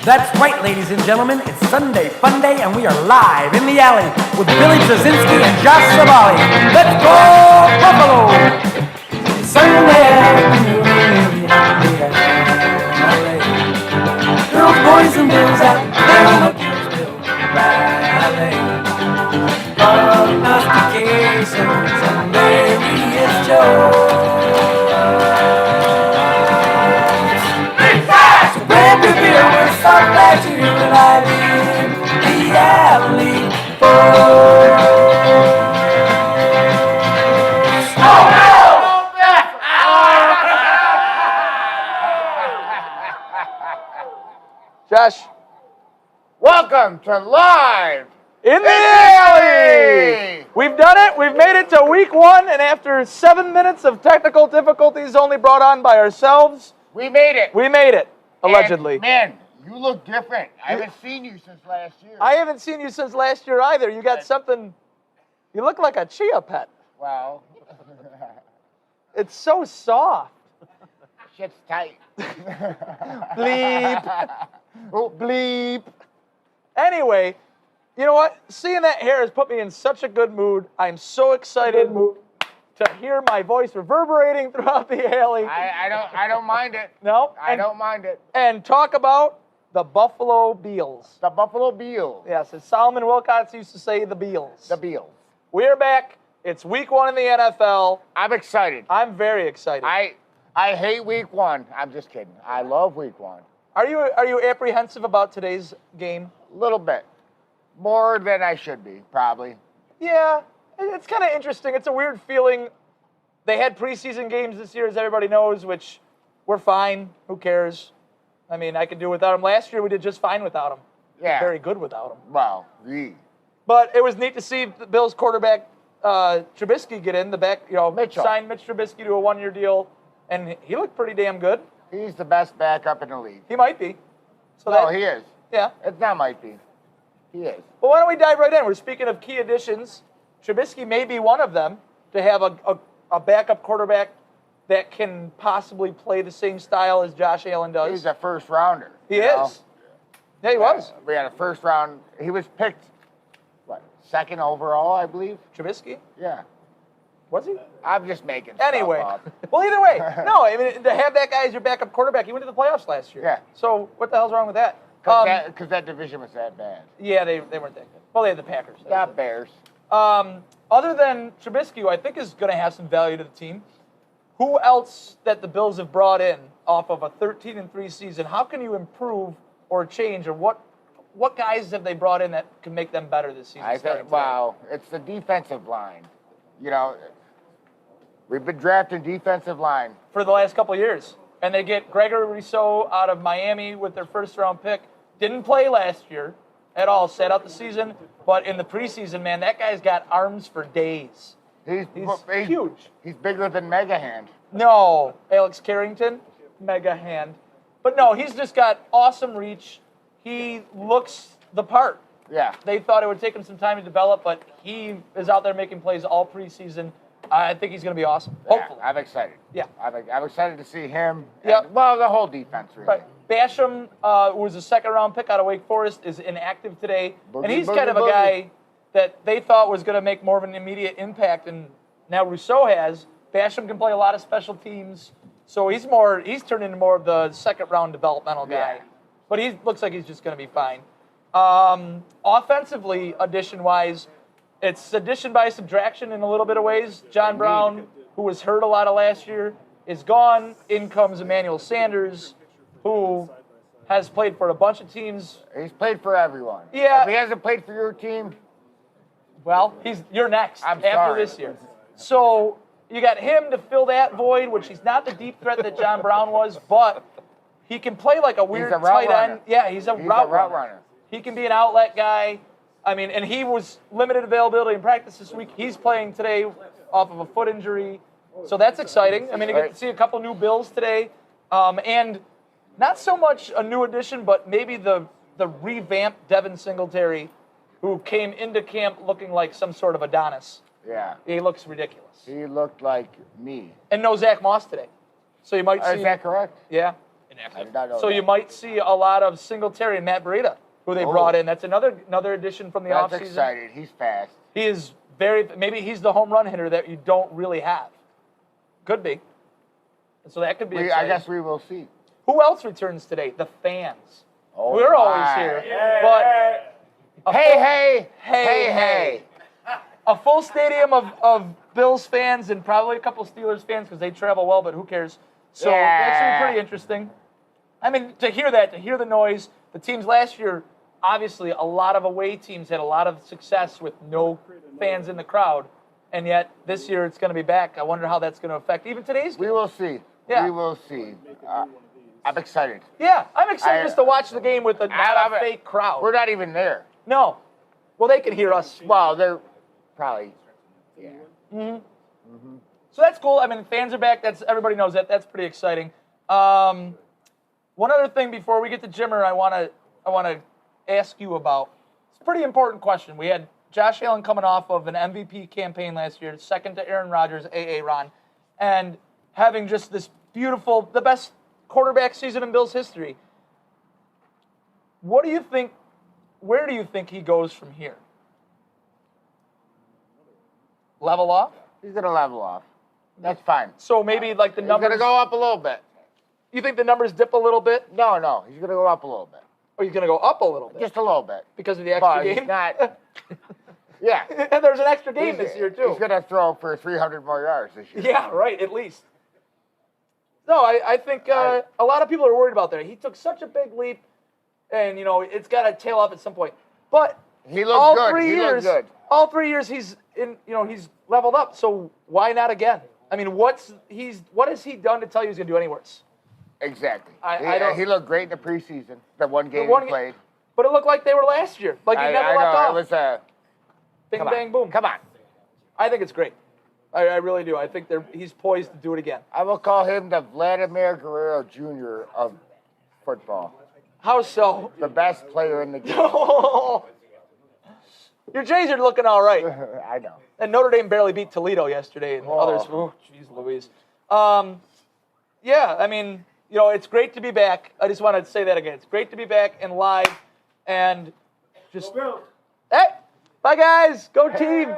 That's right, ladies and gentlemen. It's Sunday Fun Day, and we are live in the alley with Billy Brzezinski and Josh Savali. Let's go, Buffalo! Sunday afternoon in the alley. Girls, boys, and girls out there on the Gainesville Valley. Prognostications and various jokes. So glad you're alive in the alley, folks. Oh, no! Josh. Welcome to Live in the Alley! We've done it. We've made it to week 1, and after 7 minutes of technical difficulties only brought on by ourselves, we made it. We made it, allegedly. And, man, you look different. I haven't seen you since last year. I haven't seen you since last year either. You got something, you look like a chia pet. Wow. It's so soft. Shit's tight. Bleep. Oh, bleep. Anyway, you know what? Seeing that hair has put me in such a good mood. I'm so excited to hear my voice reverberating throughout the alley. I don't mind it. No? I don't mind it. And talk about the Buffalo Bills. The Buffalo Bills. Yes, as Solomon Wilcots used to say, the Bills. The Bills. We're back. It's week 1 in the NFL. I'm excited. I'm very excited. I hate week 1. I'm just kidding. I love week 1. Are you apprehensive about today's game? A little bit. More than I should be, probably. Yeah, it's kind of interesting. It's a weird feeling. They had preseason games this year, as everybody knows, which we're fine. Who cares? I mean, I could do without them. Last year, we did just fine without them. Yeah. Very good without them. Wow. But it was neat to see the Bills quarterback Trubisky get in. Signed Mitch Trubisky to a 1-year deal, and he looked pretty damn good. He's the best backup in the league. He might be. He is. Yeah. It's not might be. He is. Well, why don't we dive right in? We're speaking of key additions. Trubisky may be one of them to have a backup quarterback that can possibly play the same style as Josh Allen does. He's a first rounder. He is. Yeah, he was. We had a first round. He was picked, 2nd overall, I believe? Trubisky? Yeah. Was he? I'm just making Anyway. stuff up. Well, either way. No, I mean, to have that guy as your backup quarterback, he went to the playoffs last year. Yeah. So what the hell's wrong with that? Because that division was that bad. Yeah, they weren't that good. Well, they had the Packers. Got Bears. Other than Trubisky, who I think is going to have some value to the team, who else that the Bills have brought in off of a 13-3 season, how can you improve or change, or what guys have they brought in that can make them better this season? It's the defensive line. We've been drafting defensive line for the last couple of years. And they get Gregory Rousseau out of Miami with their first-round pick. Didn't play last year at all, sat out the season. But in the preseason, man, that guy's got arms for days. He's huge. He's bigger than Mega Hand. No, Alex Carrington, Mega Hand. But no, he's just got awesome reach. He looks the part. Yeah. They thought it would take him some time to develop, but he is out there making plays all preseason. I think he's going to be awesome. Hopefully. Yeah, I'm excited. Yeah. I'm excited to see him. Yeah. The whole defense, really. Right. Basham, who was a 2nd-round pick out of Wake Forest, is inactive today. And he's kind of a guy that they thought was going to make more of an immediate impact, and now Rousseau has. Basham can play a lot of special teams, so he's turned into more of the 2nd-round developmental guy. Yeah. But he looks like he's just going to be fine. Offensively, addition-wise, it's addition by subtraction in a little bit of ways. John Brown, who was hurt a lot of last year, is gone. In comes Emmanuel Sanders, who has played for a bunch of teams. He's played for everyone. Yeah. If he hasn't played for your team, well, you're next after this year. So you got him to fill that void, which he's not the deep threat that John Brown was, but he can play like a weird tight end. Yeah, he's a route runner. He can be an outlet guy. I mean, and he was limited availability in practice this week. He's playing today off of a foot injury. So that's exciting. I mean, you get to see a couple new Bills today. And not so much a new addition, but maybe the revamped Devin Singletary, who came into camp looking like some sort of Adonis. Yeah. He looks ridiculous. He looked like me. And no Zach Moss today. So you might see. Is that correct? Yeah. inactive. So you might see a lot of Singletary and Matt Breida, who they brought in. That's another addition from the offseason. That's exciting. He's fast. He is maybe he's the home run hitter that you don't really have. Could be. So that could be exciting. I guess we will see. Who else returns today? The fans. Oh, We're always here. But hey. A full stadium of Bills fans and probably a couple Steelers fans because they travel well, but who cares? So that should be pretty interesting. I mean, to hear the noise, the teams last year, obviously a lot of away teams had a lot of success with no fans in the crowd, and yet this year it's going to be back. I wonder how that's going to affect even today's game. We will see. Yeah. We will see. I'm excited. Yeah, I'm excited just to watch the game with not a fake crowd. We're not even there. No. Well, they can hear us. Well, they're probably, yeah. So that's cool. I mean, fans are back. Everybody knows that. That's pretty exciting. One other thing before we get to Jimmer, I want to ask you about. It's a pretty important question. We had Josh Allen coming off of an MVP campaign last year, second to Aaron Rodgers, Ron, and having just this beautiful, the best quarterback season in Bills history. What do you think? Where do you think he goes from here? Level off? He's going to level off. That's fine. So maybe like the numbers. He's going to go up a little bit. You think the numbers dip a little bit? No. He's going to go up a little bit. Or he's going to go up a little bit? Just a little bit. Because of the extra game? He's not. Yeah. And there's an extra game this year, too. He's going to throw for 300 more yards this year. Yeah, right, at least. No, I think a lot of people are worried about that. He took such a big leap, and, it's got to tail off at some point. But he looked good. He looked good. All 3 years he's leveled up. So why not again? I mean, what has he done to tell you he's going to do any worse? Exactly. He looked great in the preseason. The one game he played. But it looked like they were last year. Like he never left off. It was bing, bang, boom. Come on. I think it's great. I really do. I think he's poised to do it again. I will call him the Vladimir Guerrero Jr. of football. How so? The best player in the game. Your Jays are looking all right. I know. And Notre Dame barely beat Toledo yesterday, and others. Oh, jeez Louise. Yeah, I mean, it's great to be back. I just wanted to say that again. It's great to be back and live, and just. Hey, bye guys. Go team.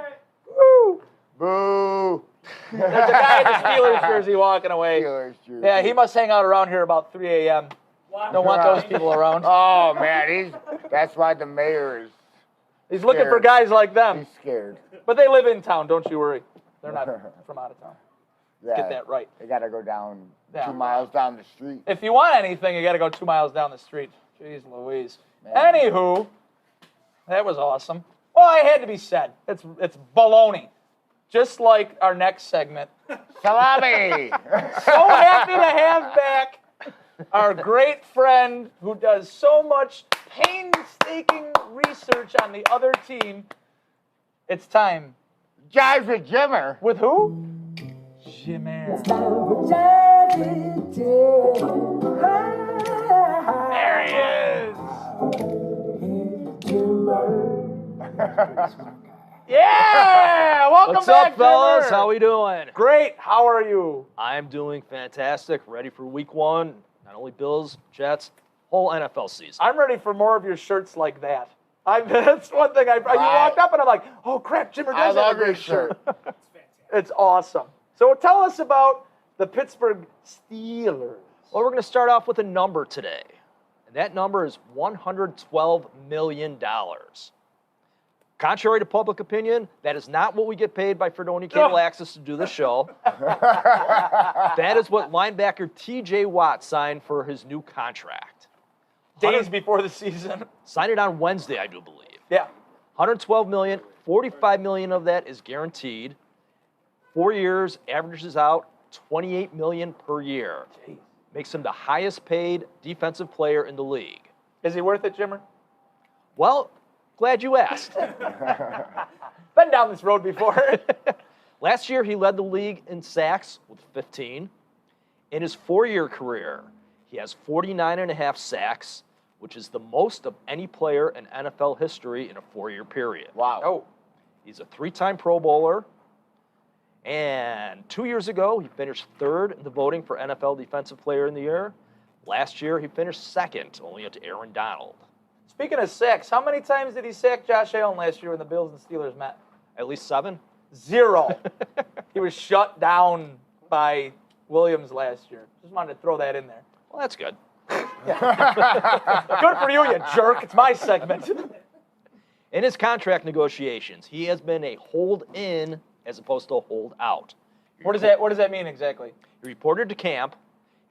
Woo. Boo. There's a guy in the Steelers jersey walking away. Steelers jersey. Yeah, he must hang out around here about 3 a.m. Don't want those people around. Oh man, that's why the mayor is. He's looking for guys like them. He's scared. But they live in town, don't you worry. They're not from out of town. Yeah, get that right. They got to go down 2 miles down the street. If you want anything, you got to go 2 miles down the street. Jeez Louise. Man. Anywho, that was awesome. Well, it had to be said. It's baloney. Just like our next segment. Salami! So happy to have back our great friend who does so much painstaking research on the other team. It's time. Jives with Jimmer. With who? Jimmer. There he is. Yeah! Welcome What's back, up, fellas? Jimmer. How we doing? Great. How are you? I'm doing fantastic. Ready for week 1. Not only Bills, Jets, whole NFL season. I'm ready for more of your shirts like that. That's one thing. You walked up and I'm like, oh crap, Jimmer does have a great shirt. It's awesome. So tell us about the Pittsburgh Steelers. Well, we're going to start off with a number today. And that number is $112 million. Contrary to public opinion, that is not what we get paid by Fredonia Cable Access to do the show. That is what linebacker T.J. Watt signed for his new contract. Days before the season. Signed it on Wednesday, I do believe. Yeah. $112 million, $45 million of that is guaranteed. 4 years, averages out $28 million per year. Jeez. Makes him the highest paid defensive player in the league. Is he worth it, Jimmer? Well, glad you asked. Been down this road before. Last year, he led the league in sacks with 15. In his 4-year career, he has 49.5 sacks, which is the most of any player in NFL history in a 4-year period. Wow. Oh. He's a 3-time Pro Bowler. And 2 years ago, he finished 3rd in the voting for NFL Defensive Player in the Year. Last year, he finished second, only to Aaron Donald. Speaking of sacks, how many times did he sack Josh Allen last year when the Bills and Steelers met? At least 7? 0. He was shut down by Williams last year. Just wanted to throw that in there. Well, that's good. Good for you, you jerk. It's my segment. In his contract negotiations, he has been a hold in as opposed to a hold out. What does that mean exactly? He reported to camp.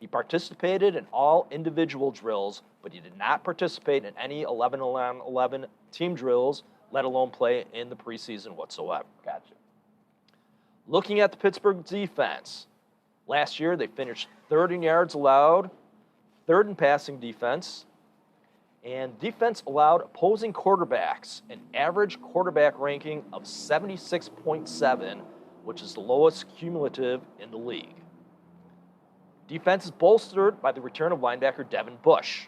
He participated in all individual drills, but he did not participate in any 11-on-11 team drills, let alone play in the preseason whatsoever. Gotcha. Looking at the Pittsburgh defense, last year they finished 3rd in yards allowed, 3rd in passing defense, and defense allowed opposing quarterbacks an average quarterback ranking of 76.7, which is the lowest cumulative in the league. Defense is bolstered by the return of linebacker Devin Bush,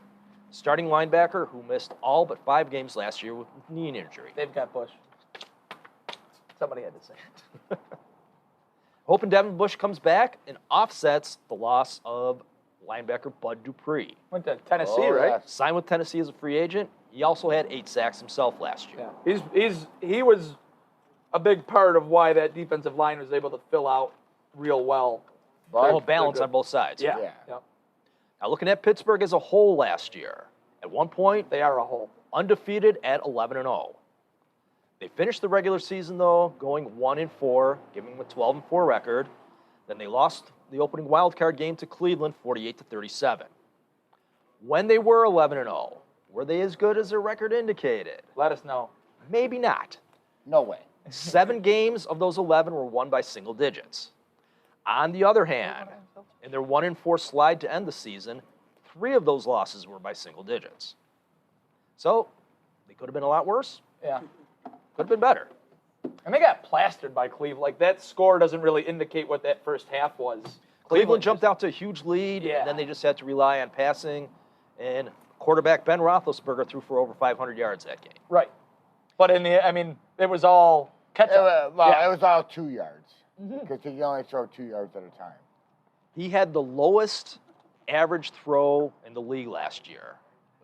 starting linebacker who missed all but 5 games last year with knee injury. They've got Bush. Somebody had to say it. Hoping Devin Bush comes back and offsets the loss of linebacker Bud Dupree. Went to Tennessee, right? yes. Signed with Tennessee as a free agent. He also had 8 sacks himself last year. Yeah. He was a big part of why that defensive line was able to fill out real well. Well, balance on both sides. Yeah. Yeah. Yep. Now looking at Pittsburgh as a whole last year, at one point They are a whole. undefeated at 11-0. They finished the regular season though going 1-4, giving them a 12-4 record. Then they lost the opening wild card game to Cleveland 48-37. When they were 11-0, were they as good as their record indicated? Let us know. Maybe not. No way. 7 games of those 11 were won by single digits. On the other hand, in their 1-4 slide to end the season, 3 of those losses were by single digits. So, they could have been a lot worse. Yeah. Could have been better. And they got plastered by Cleveland. Like, that score doesn't really indicate what that first half was. Cleveland jumped out to a huge lead, Yeah. and then they just had to rely on passing. And quarterback Ben Roethlisberger threw for over 500 yards that game. Right. But it was all catch up. It was all 2 yards. Because he can only throw 2 yards at a time. He had the lowest average throw in the league last year.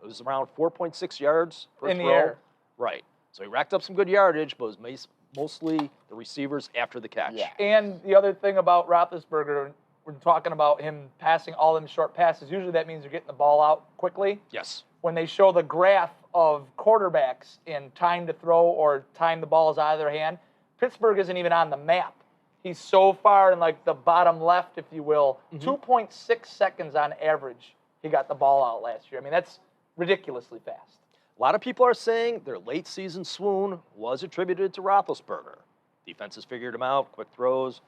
It was around 4.6 yards per In throw. the air. Right. So he racked up some good yardage, but it was mostly the receivers after the catch. Yeah. And the other thing about Roethlisberger, we're talking about him passing all them short passes. Usually that means you're getting the ball out quickly. Yes. When they show the graph of quarterbacks in time to throw or time the balls out of their hand, Pittsburgh isn't even on the map. He's so far in like the bottom left, if you will, 2.6 seconds on average he got the ball out last year. I mean, that's ridiculously fast. A lot of people are saying their late season swoon was attributed to Roethlisberger. Defenses figured him out, quick throws.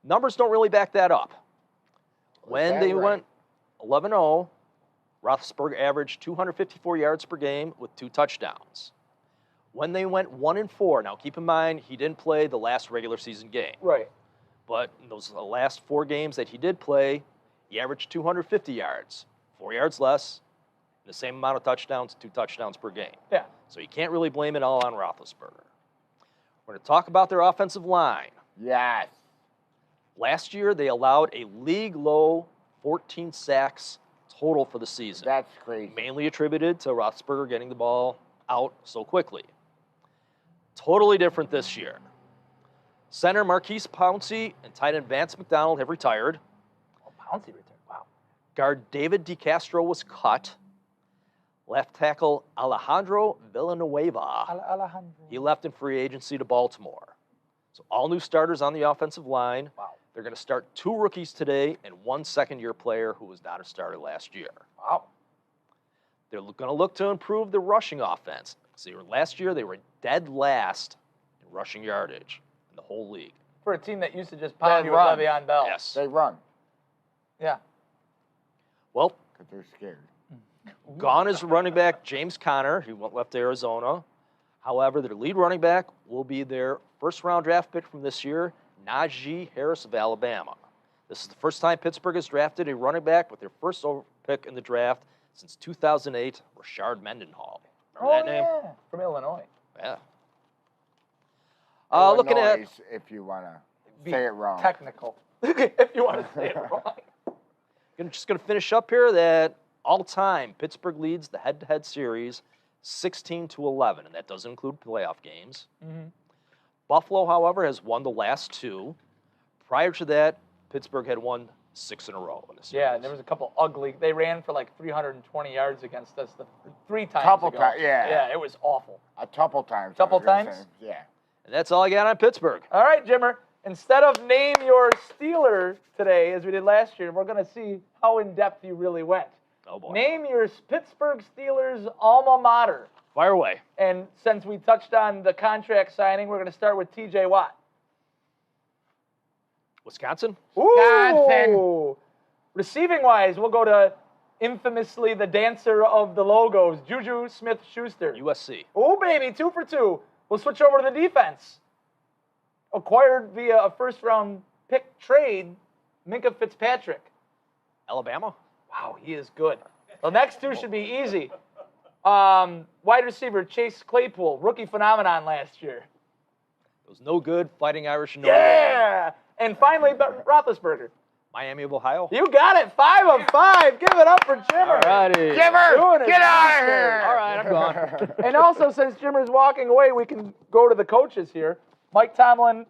Numbers don't really back that up. When that they right? went 11-0, Roethlisberger averaged 254 yards per game with 2 touchdowns. When they went 1-4, now keep in mind he didn't play the last regular season game. Right. But in those last 4 games that he did play, he averaged 250 yards, 4 yards less, the same amount of touchdowns, 2 touchdowns per game. Yeah. So you can't really blame it all on Roethlisberger. We're going to talk about their offensive line. Yes. Last year, they allowed a league-low 14 sacks total for the season. That's crazy. Mainly attributed to Roethlisberger getting the ball out so quickly. Totally different this year. Center Marquise Pouncey and tight end Vance McDonald have retired. Oh, Pouncey returned. Wow. Guard David DeCastro was cut. Left tackle Alejandro Villanueva. Alejandro. He left in free agency to Baltimore. So all new starters on the offensive line. Wow. They're going to start 2 rookies today and 1 second-year player who was not a starter last year. Wow. They're going to look to improve the rushing offense. See, last year they were dead last in rushing yardage in the whole league. For a team that used to just pound They you with run. Le'Veon Bell. Yes. They run Yeah. Well, because they're scared. gone is running back James Conner, who left Arizona. However, their lead running back will be their first-round draft pick from this year, Najee Harris of Alabama. This is the first time Pittsburgh has drafted a running back with their first pick in the draft since 2008, Rashard Mendenhall. Remember that name? Yeah. From Illinois. Yeah. Looking at Illinois, if you want to say it wrong. Technical. If you want to say it wrong. Just going to finish up here that all-time Pittsburgh leads the head-to-head series 16-11, and that does include playoff games. Buffalo, however, has won the last 2. Prior to that, Pittsburgh had won 6 in a row in the series. Yeah, and there was a couple ugly. They ran for like 320 yards against us 3 times Couple ago. times, yeah. Yeah, it was awful. A couple times. Couple times? Yeah. And that's all I got on Pittsburgh. All right, Jimmer. Instead of name your Steeler today, as we did last year, we're going to see how in-depth you really went. Oh, boy. Name your Pittsburgh Steelers alma mater. Fire away. And since we touched on the contract signing, we're going to start with T.J. Watt. Wisconsin? Wisconsin. Ooh. Receiving-wise, we'll go to infamously the dancer of the logos, Juju Smith-Schuster. USC. Oh, baby, 2 for 2. We'll switch over to the defense. Acquired via a first-round pick trade, Minka Fitzpatrick. Alabama? Wow, he is good. The next 2 should be easy. Wide receiver Chase Claypool, rookie phenomenon last year. It was no good fighting Irish and Yeah! And finally, Roethlisberger. Miami of Ohio. You got it, 5 of 5. Give it up for Jimmer. All righty. Jimmer, get out of here. All right, I'm gone. And also, since Jimmer's walking away, we can go to the coaches here. Mike Tomlin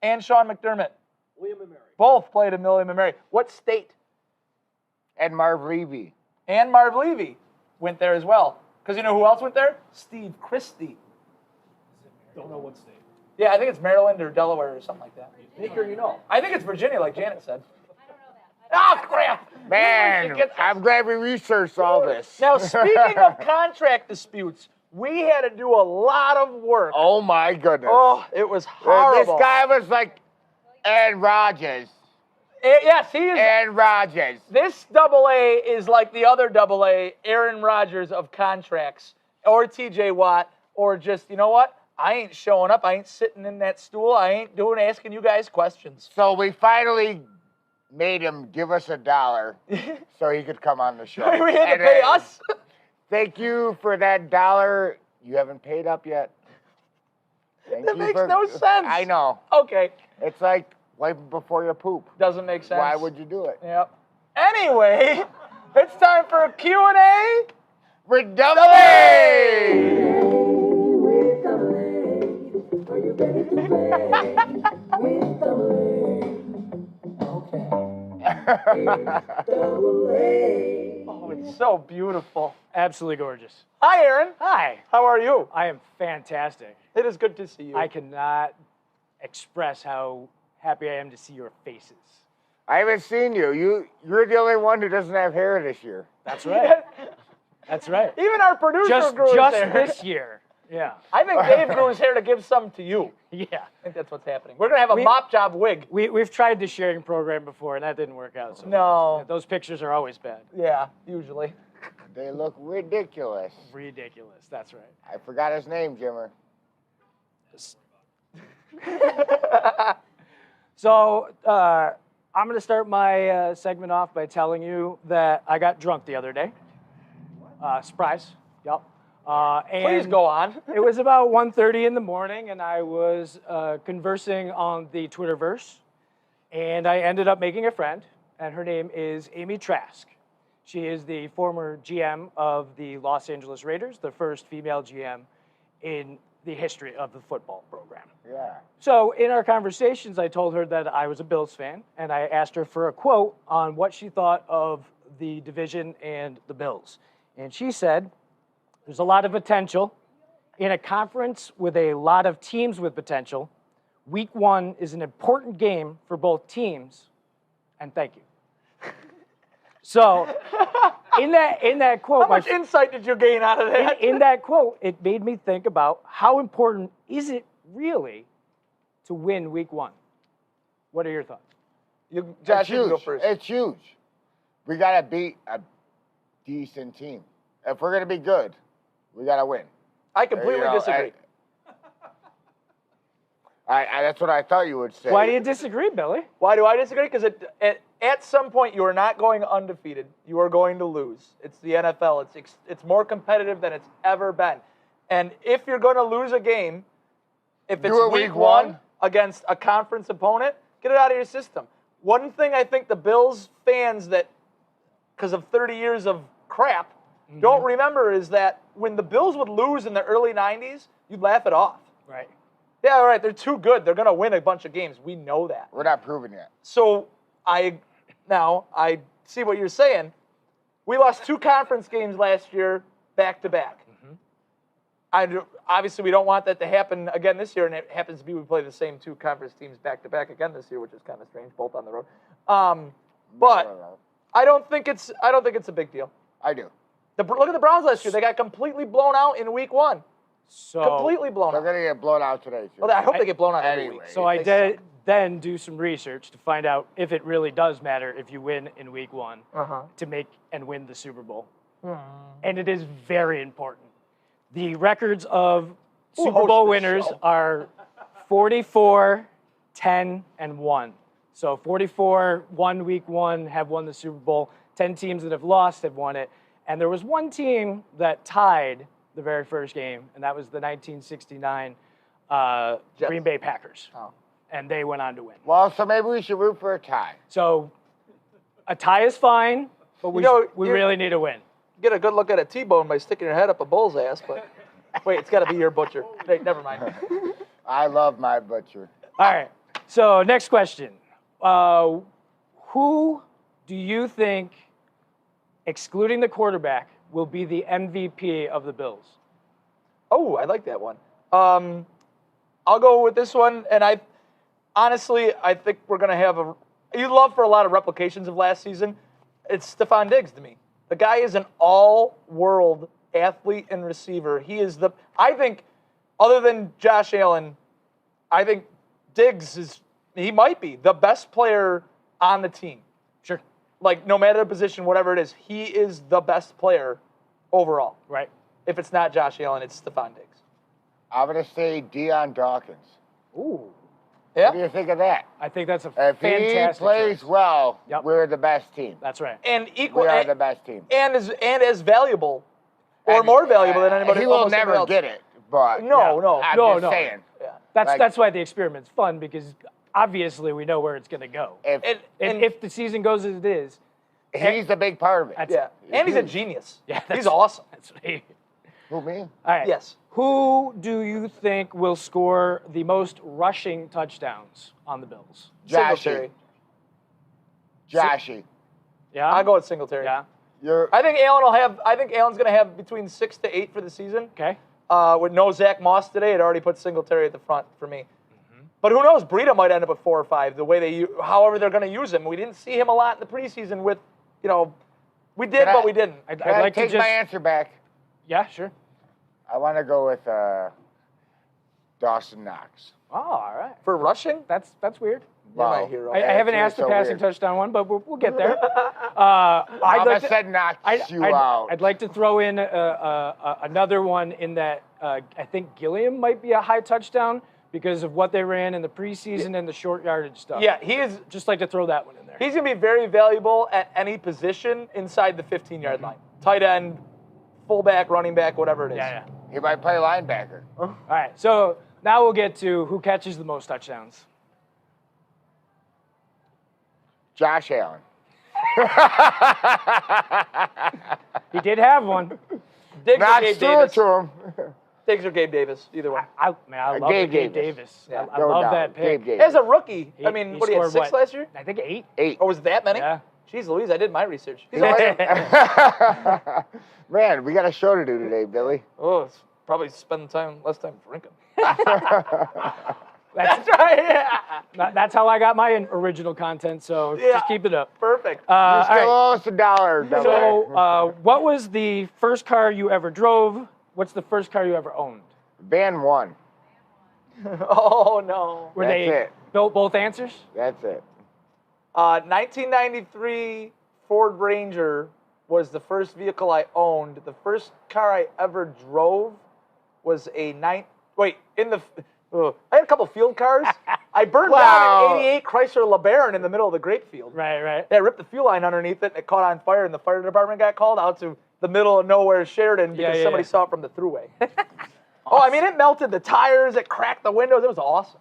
and Sean McDermott. William and Mary. Both played in William and Mary. What state? And Marv Levy. And Marv Levy went there as well. Because you know who else went there? Steve Christie. Don't know what state. Yeah, I think it's Maryland or Delaware or something like that. Baker, you know. I think it's Virginia, like Janet said. Oh, crap. Man, I'm glad we researched all this. Now, speaking of contract disputes, we had to do a lot of work. Oh, my goodness. Oh, it was horrible. This guy was like Aaron Rodgers. Yes, he is. Aaron Rodgers. This AA is like the other AA, Aaron Rodgers of contracts, or TJ Watt, or just, you know what? I ain't showing up. I ain't sitting in that stool. I ain't asking you guys questions. So we finally made him give us $1 so he could come on the show. We had to pay us? Thank you for that $1. You haven't paid up yet. That makes no sense. I know. Okay. It's like wiping before you poop. Doesn't make sense. Why would you do it? Yep. Anyway, it's time for a Q&A. With Double A! Oh, it's so beautiful. Absolutely gorgeous. Hi, Aaron. Hi. How are you? I am fantastic. It is good to see you. I cannot express how happy I am to see your faces. I haven't seen you. You're the only one who doesn't have hair this year. That's right. That's right. Even our producer grew his Just hair. this year. Yeah. I think Dave grew his hair to give some to you. Yeah. I think that's what's happening. We're going to have a mop job wig. We've tried the sharing program before, and that didn't work out. So No. those pictures are always bad. Yeah, usually. They look ridiculous. Ridiculous. That's right. I forgot his name, Jimmer. So I'm going to start my segment off by telling you that I got drunk the other day. Surprise. Yep. And Please go on. It was about 1:30 in the morning, and I was conversing on the Twitterverse, and I ended up making a friend, and her name is Amy Trask. She is the former GM of the Los Angeles Raiders, the first female GM in the history of the football program. Yeah. So in our conversations, I told her that I was a Bills fan, and I asked her for a quote on what she thought of the division and the Bills. And she said, "There's a lot of potential. In a conference with a lot of teams with potential, week 1 is an important game for both teams, and thank you." So in that quote, How much insight did you gain out of that? in that quote, it made me think about how important is it really to win week 1? What are your thoughts? Josh, It's you can go huge. first. It's huge. We got to beat a decent team. If we're going to be good, we got to win. I completely disagree. That's what I thought you would say. Why do you disagree, Billy? Why do I disagree? Because at some point you are not going undefeated. You are going to lose. It's the NFL. It's more competitive than it's ever been. And if you're going to lose a game, if it's Do it week week 1 one? against a conference opponent, get it out of your system. One thing I think the Bills fans that because of 30 years of crap, don't remember is that when the Bills would lose in the early 90s, you'd laugh it off. Right. Yeah, all right, they're too good. They're going to win a bunch of games. We know that. We're not proving yet. So I see what you're saying. We lost 2 conference games last year back to back. Obviously, we don't want that to happen again this year, and it happens to be we play the same 2 conference teams back to back again this year, which is kind of strange, both on the road. But I don't think it's a big deal. I do. Look at the Browns last year; they got completely blown out in week 1. So Completely blown They're out. going to get blown out today, too. Well, I hope they get blown out every Anyway. week. So I They did suck. then do some research to find out if it really does matter if you win in week 1 to make and win the Super Bowl. And it is very important. The records of Super hosts Bowl this winners show? are 44, 10, and 1. So 44 won week 1, have won the Super Bowl. 10 teams that have lost have won it. And there was one team that tied the very first game, and that was the 1969 Green Bay Packers. Oh. And they went on to win. Well, so maybe we should root for a tie. So a tie is fine, but we really need a win. Get a good look at a T-bone by sticking your head up a bull's ass, but wait, it's got to be your butcher. Hey, never mind. I love my butcher. All right. So next question. Who do you think, excluding the quarterback, will be the MVP of the Bills? Oh, I like that one. I'll go with this one, and I think we're going to have you love for a lot of replications of last season. It's Stephon Diggs to me. The guy is an all-world athlete and receiver. I think, other than Josh Allen, I think Diggs he might be the best player on the team. Sure. Like, no matter the position, whatever it is, he is the best player overall. Right. If it's not Josh Allen, it's Stephon Diggs. I'm going to say Deion Dawkins. Ooh. Yeah. What do you think of that? I think that's a If fantastic he plays choice. well, Yep. we're the best team. That's right. And We are the best team. and as valuable or And, more valuable than anybody He will almost never anybody else. get it, but No. I'm No, just no. saying. Yeah. That's why the experiment's fun, because obviously we know where it's going to go. If If the season goes as it is, he's a big part of it. That's Yeah. it. And he's a genius. Yeah, He's awesome. That's right. Who, me? All right. Yes. Who do you think will score the most rushing touchdowns on the Bills? Singletary. Joshy. Yeah. I'll go with Singletary. Yeah. I think Allen's going to have between 6 to 8 for the season. Okay. With no Zach Moss today, it already put Singletary at the front for me. But who knows? Breida might end up at 4 or 5. The way however they're going to use him. We didn't see him a lot in the preseason with, we did, but we didn't. I'd Can I like to take just. my answer back? Yeah, sure. I want to go with Dawson Knox. Oh, all right. For rushing, That's weird. you're my Wow. hero. I haven't That's asked the so passing weird. touchdown one, but we'll get there. I I'd said knock you out. I'd like to throw in another one in that I think Gilliam might be a high touchdown because of what they ran in the preseason and the short yardage stuff. Yeah, he is. Just like to throw that one in there. He's going to be very valuable at any position inside the 15-yard line. Tight end, fullback, running back, whatever it is. Yeah. He might play linebacker. All right, so now we'll get to who catches the most touchdowns. Josh Allen. He did have one. Diggs or Not Gabe Stewart Davis. to him. Diggs or Gabe Davis, either one. I love Gabe Gabe Davis. Davis. Yeah. I No love doubt. that pick. Gabe Davis. As a rookie, He- I mean, he what, he had scored 6 last year? I think 8. 8. Or was it that many? Yeah. Jeez Louise, I did my research. He's Man, we got a show to do today, Billy. Oh, it's probably spending less time drinking. That's right, yeah. That's how I got my original content, so Yeah. just keep it up. Perfect. All You still right. owe us $1. Billy. So, what was the first car you ever drove? What's the first car you ever owned? Van 1. Oh, no. Were That's they it. built both answers? That's it. 1993 Ford Ranger was the first vehicle I owned. The first car I ever drove was I had a couple field cars. I burned Wow. down an 88 Chrysler LeBaron in the middle of the grape field. Right. They ripped the fuel line underneath it, and it caught on fire, and the fire department got called out to the middle of nowhere, Sheridan, because Yeah. somebody saw it from the thruway. Oh, I mean, it melted the tires, it cracked the windows. It was awesome.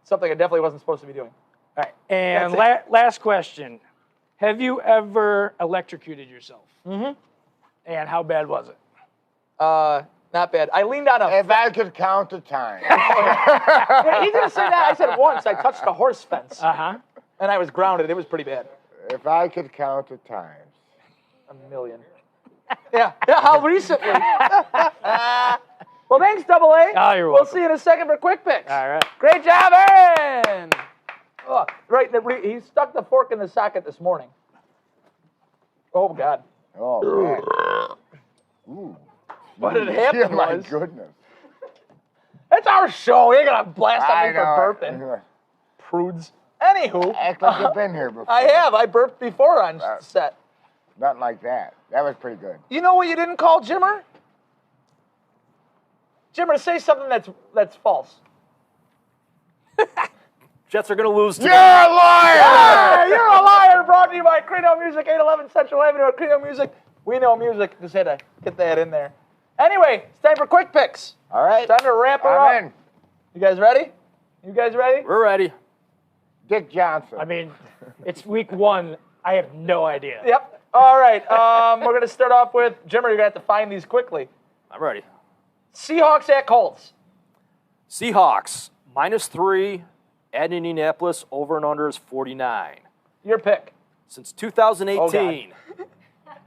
Something I definitely wasn't supposed to be doing. All right. And That's last question. Have you ever electrocuted yourself? Mm-hmm. And how bad was it? Not bad. I leaned on a... If I could count the time. Yeah, he didn't say that. I said once. I touched a horse fence. Uh-huh. And I was grounded. It was pretty bad. If I could count the times. 1,000,000. Yeah. How recently? Well, thanks, Double A. Oh, you're We'll welcome. see you in a second for quick picks. All right. Great job, Aaron. Oh, right. He stuck the fork in the socket this morning. Oh, God. Oh, man. Ooh. What had happened Yeah, my was... goodness. It's our show. You're going to blast on I me know. for burping. Prudes. Anywho. Act like you've been here before. I have. I burped before on set. Nothing like that. That was pretty good. You know what you didn't call Jimmer? Jimmer, say something that's false. Jets are going to lose You're today. a liar! Ah, you're a liar. Brought to you by Crino Music, 811 Central Avenue at Crino Music. We know music. Just had to get that in there. Anyway, it's time for quick picks. All right. Time to wrap her I'm up. in. You guys ready? You guys ready? We're ready. Dick Johnson. I mean, it's week 1. I have no idea. Yep. All right. We're going to start off with, Jimmer, you're going to have to find these quickly. I'm ready. Seahawks at Colts. Seahawks, -3 at Indianapolis. Over and under is 49. Your pick. Since 2018,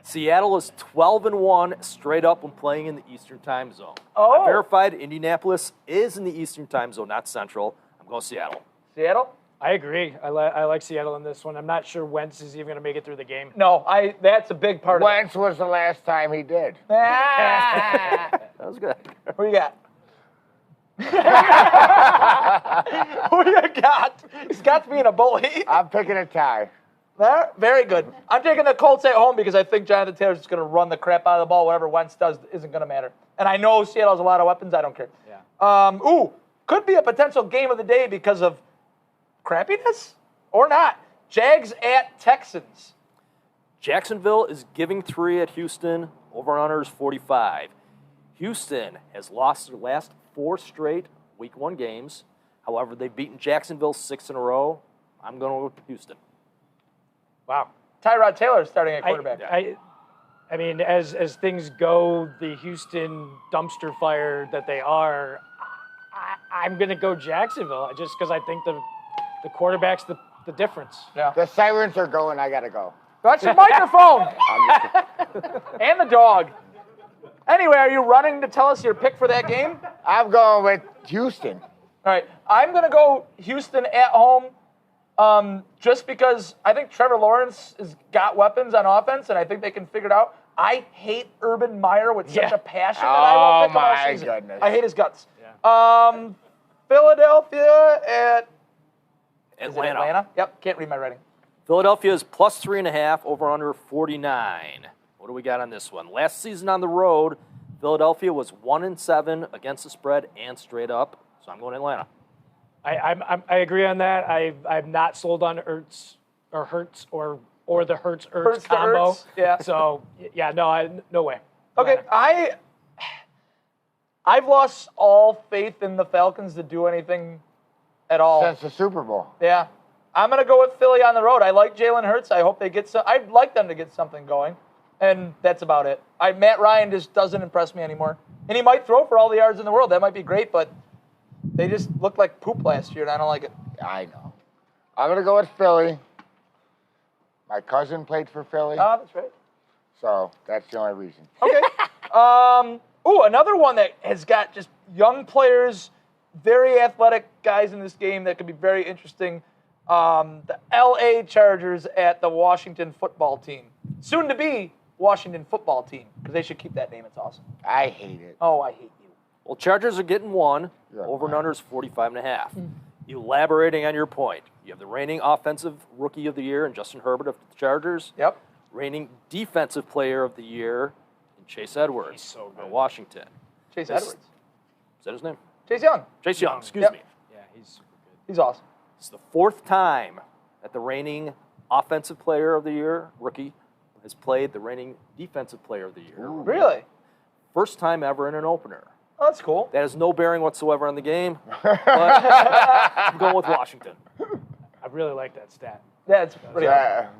Seattle is 12-1 straight up when playing in the Eastern Time Zone. Oh. I verified Indianapolis is in the Eastern Time Zone, not Central. I'm going Seattle. Seattle? I agree. I like Seattle in this one. I'm not sure Wentz is even going to make it through the game. No, that's a big part Wentz was the last time he did. of it. Ah. That was good. Who you got? Who you got? Scott's being a bully. I'm picking a tie. There, very good. I'm taking the Colts at home because I think Jonathan Taylor's just going to run the crap out of the ball. Whatever Wentz does isn't going to matter. And I know Seattle has a lot of weapons. I don't care. Yeah. Could be a potential game of the day because of crappiness or not. Jags at Texans. Jacksonville is giving 3 at Houston. Over and under is 45. Houston has lost their last 4 straight Week 1 games. However, they've beaten Jacksonville 6 in a row. I'm going with Houston. Wow. Tyrod Taylor starting at quarterback. I mean, as things go, the Houston dumpster fire that they are, I'm going to go Jacksonville just because I think the quarterback's the difference. Yeah. The sirens are going. I got to go. Watch your microphone. And the dog. Anyway, are you running to tell us your pick for that game? I'm going with Houston. All right. I'm going to go Houston at home just because I think Trevor Lawrence has got weapons on offense, and I think they can figure it out. I hate Urban Meyer with such a passion that I won't pick him all my season. goodness. I hate his guts. Yeah. Philadelphia at is it Atlanta. Atlanta? Yep. Can't read my writing. Philadelphia is +3.5, over under 49. What do we got on this one? Last season on the road, Philadelphia was 1-7 against the spread and straight up. So I'm going Atlanta. I agree on that. I'm not sold on Hurts or the Hurts Hurts to combo. Hurts, yeah. So yeah, no way. Okay, Atlanta. I've lost all faith in the Falcons to do anything at all. Since the Super Bowl. Yeah. I'm going to go with Philly on the road. I like Jalen Hurts. I hope they get some. I'd like them to get something going. And that's about it. Matt Ryan just doesn't impress me anymore. And he might throw for all the yards in the world. That might be great, but they just looked like poop last year, and I don't like it. I know. I'm going to go with Philly. My cousin played for Philly, Oh, that's right. so that's the only reason. Okay. Another one that has got just young players, very athletic guys in this game that could be very interesting. The LA Chargers at the Washington football team. Soon to be Washington football team, because they should keep that name. It's awesome. I hate it. Oh, I hate you. Well, Chargers are getting 1. Yeah. Over and under is 45.5. Elaborating on your point, you have the reigning offensive rookie of the year in Justin Herbert of the Chargers. Yep. Reigning defensive player of the year in Chase Edwards He's so good. of Washington. Chase This- Edwards. Is that his name? Chase Young. Chase Young, excuse Yep. me. Yeah, he's super good. He's awesome. It's the 4th time that the reigning offensive player of the year, rookie, has played the reigning defensive player of the year. Really? First time ever in an opener. Oh, that's cool. That has no bearing whatsoever on the game, but I'm going with Washington. really like that stat. Yeah, it's pretty awesome.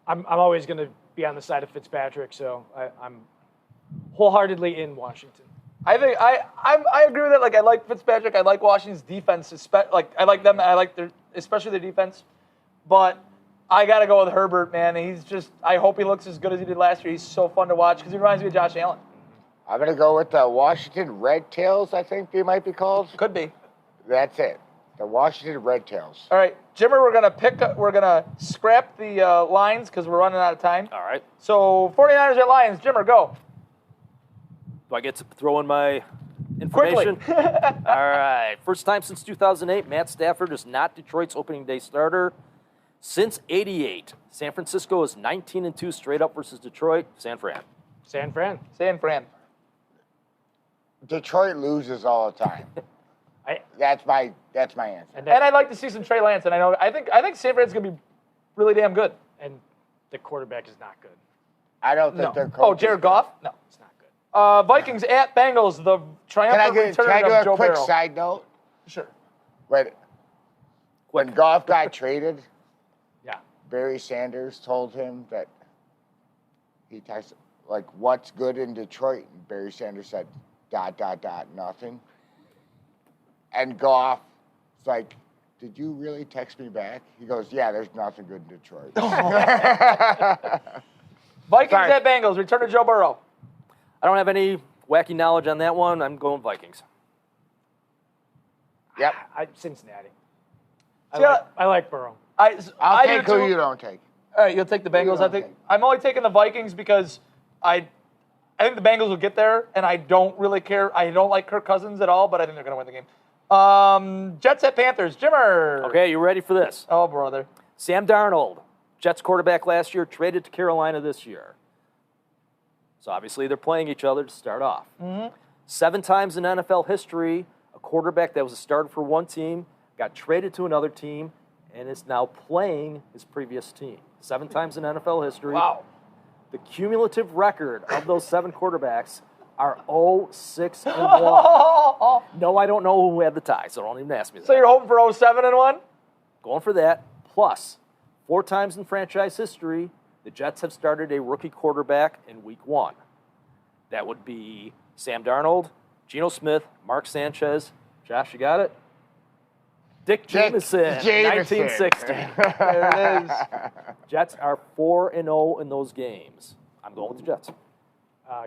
I'm always going to be on the side of Fitzpatrick, so I'm wholeheartedly in Washington. I think I agree with it. Like I like Fitzpatrick. I like Washington's defense. Like I like them. I like especially their defense. But I got to go with Herbert, man. I hope he looks as good as he did last year. He's so fun to watch because he reminds me of Josh Allen. I'm going to go with the Washington Red Tails, I think they might be called. Could be. That's it. The Washington Red Tails. All right, Jimmer, we're gonna scrap the lines because we're running out of time. All right. So 49ers at Lions. Jimmer, go. Do I get to throw in my information? Quickly. All right. First time since 2008, Matt Stafford is not Detroit's opening day starter. Since '88, San Francisco is 19-2 straight up versus Detroit. San Fran. San Fran. San Fran. Detroit loses all the time. That's my answer. And I'd like to see some Trey Lance. And I think San Fran's gonna be really damn good. And the quarterback is not good. I don't think they're coaches. Oh, Jared Goff? No, It's not good. Vikings at Bengals. The triumphant return Can I of do Joe a quick Burrow. side note? Sure. When Goff got traded, Yeah. Barry Sanders told him that he texted, like, what's good in Detroit? And Barry Sanders said, ... nothing. And Goff was like, did you really text me back? He goes, yeah, there's nothing good in Detroit. Vikings Sorry. at Bengals. Return of Joe Burrow. I don't have any wacky knowledge on that one. I'm going Vikings. Yep. Cincinnati. See, I like Burrow. I'll do take who too. you don't take. All right, you'll take the Bengals. I think I'm only taking the Vikings because I think the Bengals will get there, and I don't really care. I don't like Kirk Cousins at all, but I think they're going to win the game. Jets at Panthers. Jimmer. Okay, you ready for this? Oh, brother. Sam Darnold, Jets quarterback last year, traded to Carolina this year. So obviously they're playing each other to start off. Mm-hmm. 7 times in NFL history, a quarterback that was a starter for one team got traded to another team and is now playing his previous team. 7 times in NFL history. Wow. The cumulative record of those 7 quarterbacks are 0-6-1. No, I don't know who had the tie, so don't even ask me that. So you're hoping for 07-1? Going for that. Plus, 4 times in franchise history, the Jets have started a rookie quarterback in week 1. That would be Sam Darnold, Geno Smith, Mark Sanchez. Josh, you got it? Dick Jameson, 1960. There it is. Jets are 4-0 in those games. I'm going with the Jets.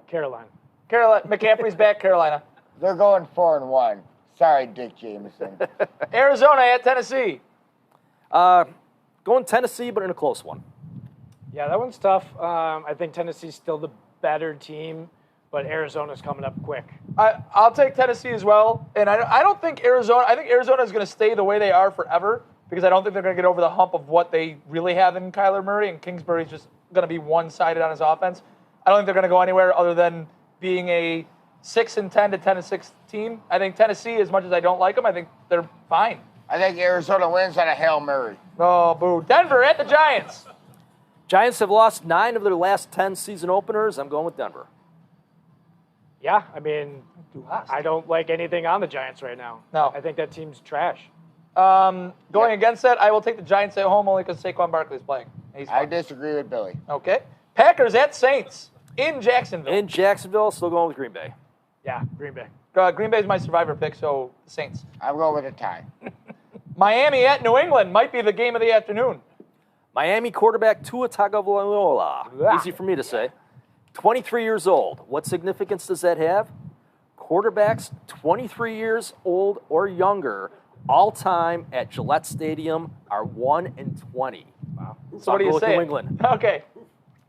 Carolina. McCaffrey's back, Carolina. They're going 4-1. Sorry, Dick Jameson. Arizona at Tennessee. Going Tennessee, but in a close one. Yeah, that one's tough. I think Tennessee's still the better team, but Arizona's coming up quick. I'll take Tennessee as well. And I don't think Arizona – I think Arizona is going to stay the way they are forever because I don't think they're going to get over the hump of what they really have in Kyler Murray, and Kingsbury's just going to be one-sided on his offense. I don't think they're going to go anywhere other than being a 6-10 to 10-6 team. I think Tennessee, as much as I don't like them, I think they're fine. I think Arizona wins on a Hail Mary. Oh, boo. Denver at the Giants. Giants have lost 9 of their last 10 season openers. I'm going with Denver. Yeah, I mean, I don't like anything on the Giants right now. No. I think that team's trash. Going against that, I will take the Giants at home only because Saquon Barkley's playing. I disagree with Billy. Okay. Packers at Saints in Jacksonville. In Jacksonville, still going with Green Bay. Yeah, Green Bay. Green Bay's my survivor pick, so Saints. I'm going with a tie. Miami at New England might be the game of the afternoon. Miami quarterback Tua Tagovailoa. Easy for me to say. 23 years old. What significance does that have? Quarterbacks 23 years old or younger all time at Gillette Stadium are 1-20. Wow. So what do you say? New England. Okay.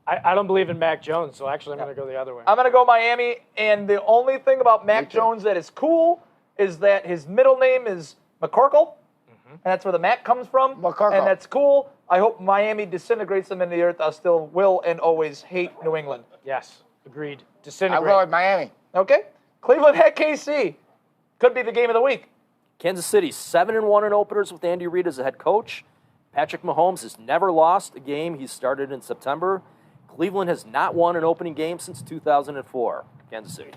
I don't believe in Mac Jones, so actually I'm going to go the other way. I'm going to go Miami, and the only thing about Mac Jones that is cool is that his middle name is McCorkle, and that's where the Mac comes from, McCorkle. and that's cool. I hope Miami disintegrates them in the earth. I still will and always hate New England. Yes, agreed. I'm Disintegrate. going with Miami. Okay? Cleveland at KC. Could be the game of the week. Kansas City 7-1 in openers with Andy Reid as the head coach. Patrick Mahomes has never lost a game he started in September. Cleveland has not won an opening game since 2004. Kansas City.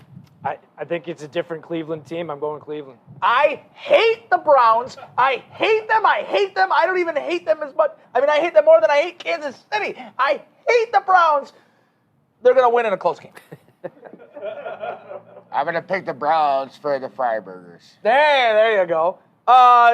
I think it's a different Cleveland team. I'm going Cleveland. I hate the Browns. I hate them. I hate them. I don't even hate them as much. I mean, I hate them more than I hate Kansas City. I hate the Browns. They're going to win in a close game. I'm going to pick the Browns for the Freiburgers. There you go.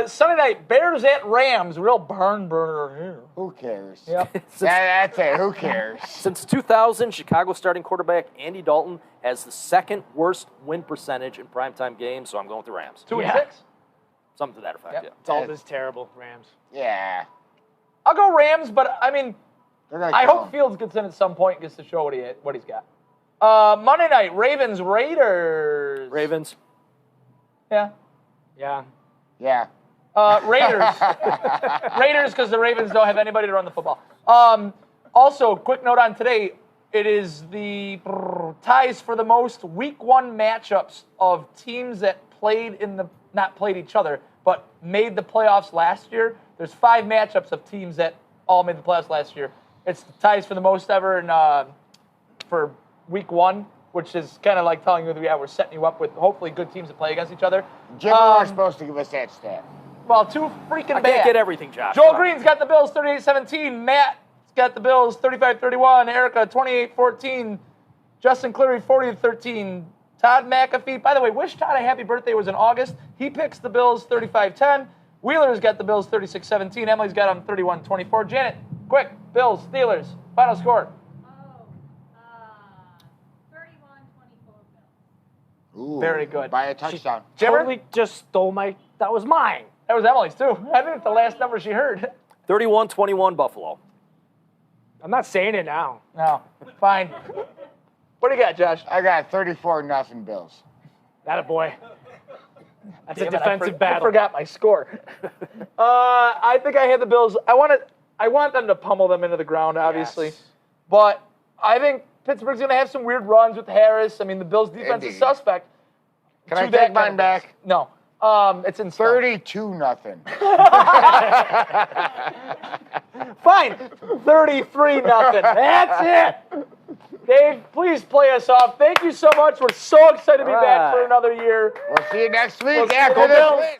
Sunday night, Bears at Rams. Real barn burner here. Who cares? Yep. That's it. Who cares? Since 2000, Chicago starting quarterback Andy Dalton has the second worst win percentage in primetime games, so I'm going with the Rams. 2-6? Something to that effect, Yep. yeah. Dalton's terrible, Rams. Yeah. I'll go Rams, but I mean, I kill hope him. Fields gets in at some point and gets to show what he's got. Monday night, Ravens, Raiders. Ravens. Yeah. Yeah. Yeah. Raiders. Raiders, because the Ravens don't have anybody to run the football. Also, quick note on today, it is the ties for the most week 1 matchups of teams that not played each other, but made the playoffs last year. There's 5 matchups of teams that all made the playoffs last year. It's the ties for the most ever for week 1, which is kind of like telling you that we're setting you up with hopefully good teams that play against each other. Jimmy was supposed to give us that stat. Well, too freaking I bad. can't get everything, Josh. Joel Green's got the Bills 38-17. Matt's got the Bills 35-31. Erica 28-14. Justin Cleary 40-13. Todd McAfee. By the way, wish Todd a happy birthday. It was in August. He picks the Bills 35-10. Wheeler's got the Bills 36-17. Emily's got them 31-24. Janet, quick. Bills, Steelers. Final score. 31-24 Bills. Ooh, Very good. By a touchdown. Jimmer? Totally just stole that was mine. That was Emily's, too. I think it's the last number she heard. 31-21 Buffalo. I'm not saying it now. No. Fine. What do you got, Josh? I got 34-0 Bills. That a boy. That's Damn a it, defensive I battle. forgot my score. I think I had the Bills. I want them to pummel them into the ground, obviously. Yes. But I think Pittsburgh's going to have some weird runs with Harris. I mean, the Bills' defense is Indeed. suspect. Can I To that take kind mine of back? things. No. It's in stone. 32-0. Fine. 33-0. That's it. Dave, please play us off. Thank you so much. We're so excited to be back for another year. We'll see you next week We'll see after you this Bills. win.